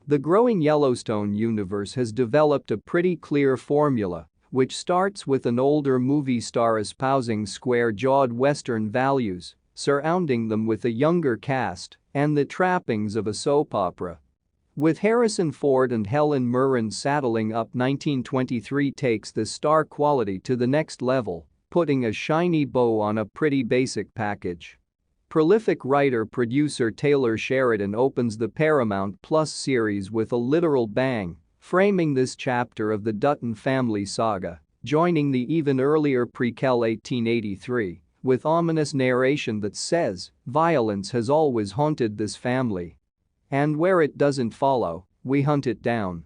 The growing Yellowstone universe has developed a pretty clear formula, which starts with an older movie star espousing square-jawed Western values, surrounding them with a younger cast and the trappings of a soap opera. With Harrison Ford and Helen Mirren saddling up, 1923 takes the star quality to the next level, putting a shiny bow on a pretty basic package. Prolific writer-producer Taylor Sheridan opens the Paramount Plus series with a literal bang, framing this chapter of the Dutton family saga, joining the even earlier prequel 1883, with ominous narration that says, "Violence has always haunted this family. And where it doesn't follow, we hunt it down.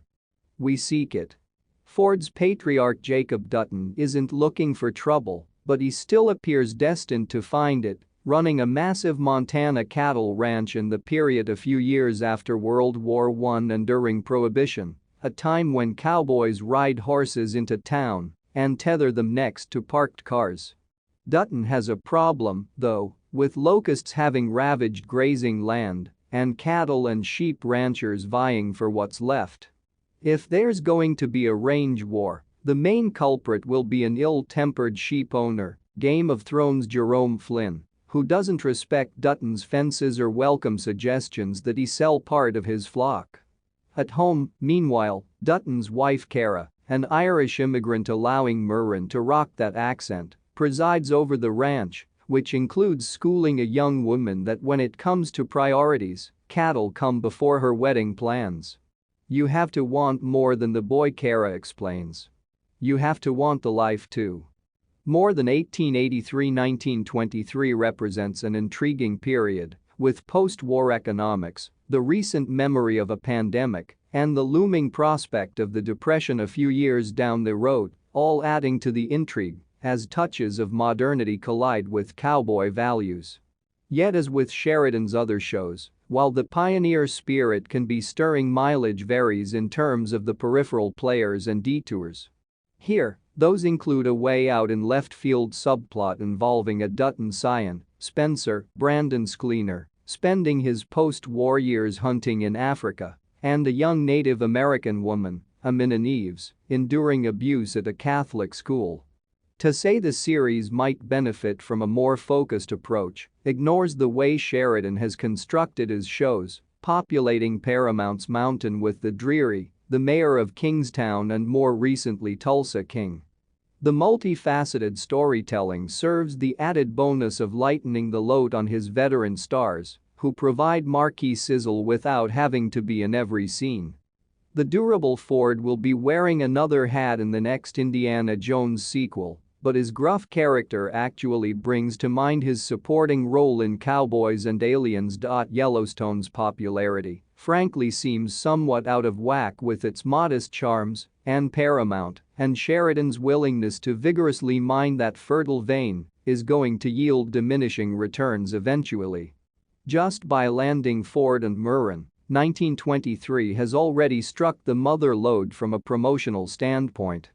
We seek it." Ford's patriarch Jacob Dutton isn't looking for trouble, but he still appears destined to find it, running a massive Montana cattle ranch in the period a few years after World War I and during Prohibition, a time when cowboys ride horses into town and tether them next to parked cars. Dutton has a problem, though, with locusts having ravaged grazing land and cattle and sheep ranchers vying for what's left. If there's going to be a range war, the main culprit will be an ill-tempered sheep owner, Game of Thrones' Jerome Flynn, who doesn't respect Dutton's fences or welcome suggestions that he sell part of his flock. At home, meanwhile, Dutton's wife Cara, an Irish immigrant allowing Mirren to rock that accent, presides over the ranch, which includes schooling a young woman that when it comes to priorities, cattle come before her wedding plans. "You have to want more than the boy," Cara explains. "You have to want the life too." More than 1883-1923 represents an intriguing period, with post-war economics, the recent memory of a pandemic, and the looming prospect of the Depression a few years down the road, all adding to the intrigue as touches of modernity collide with cowboy values. Yet, as with Sheridan's other shows, while the pioneer spirit can be stirring, mileage varies in terms of the peripheral players and detours. Here, those include a way out in left-field subplot involving a Dutton scion, Spencer Brandon Sklener, spending his post-war years hunting in Africa, and a young Native American woman, Aminah Nieves, enduring abuse at a Catholic school. To say the series might benefit from a more focused approach ignores the way Sheridan has constructed his shows, populating Paramount's mountain with the dreary, the Mayor of Kingstown and more recently Tulsa King. The multifaceted storytelling serves the added bonus of lightening the load on his veteran stars, who provide marquee sizzle without having to be in every scene. The durable Ford will be wearing another hat in the next Indiana Jones sequel, but his gruff character actually brings to mind his supporting role in Cowboys and Aliens. Yellowstone's popularity, frankly, seems somewhat out of whack with its modest charms, and Paramount and Sheridan's willingness to vigorously mine that fertile vein is going to yield diminishing returns eventually. Just by landing Ford and Mirren, 1923 has already struck the mother lode from a promotional standpoint.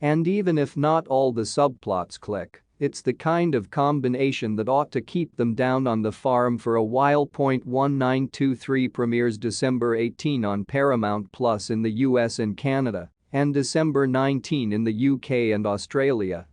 And even if not all the subplots click, it's the kind of combination that ought to keep them down on the farm for a while. 1923 premieres December 18 on Paramount Plus in the US and Canada, and December 19 in the UK and Australia.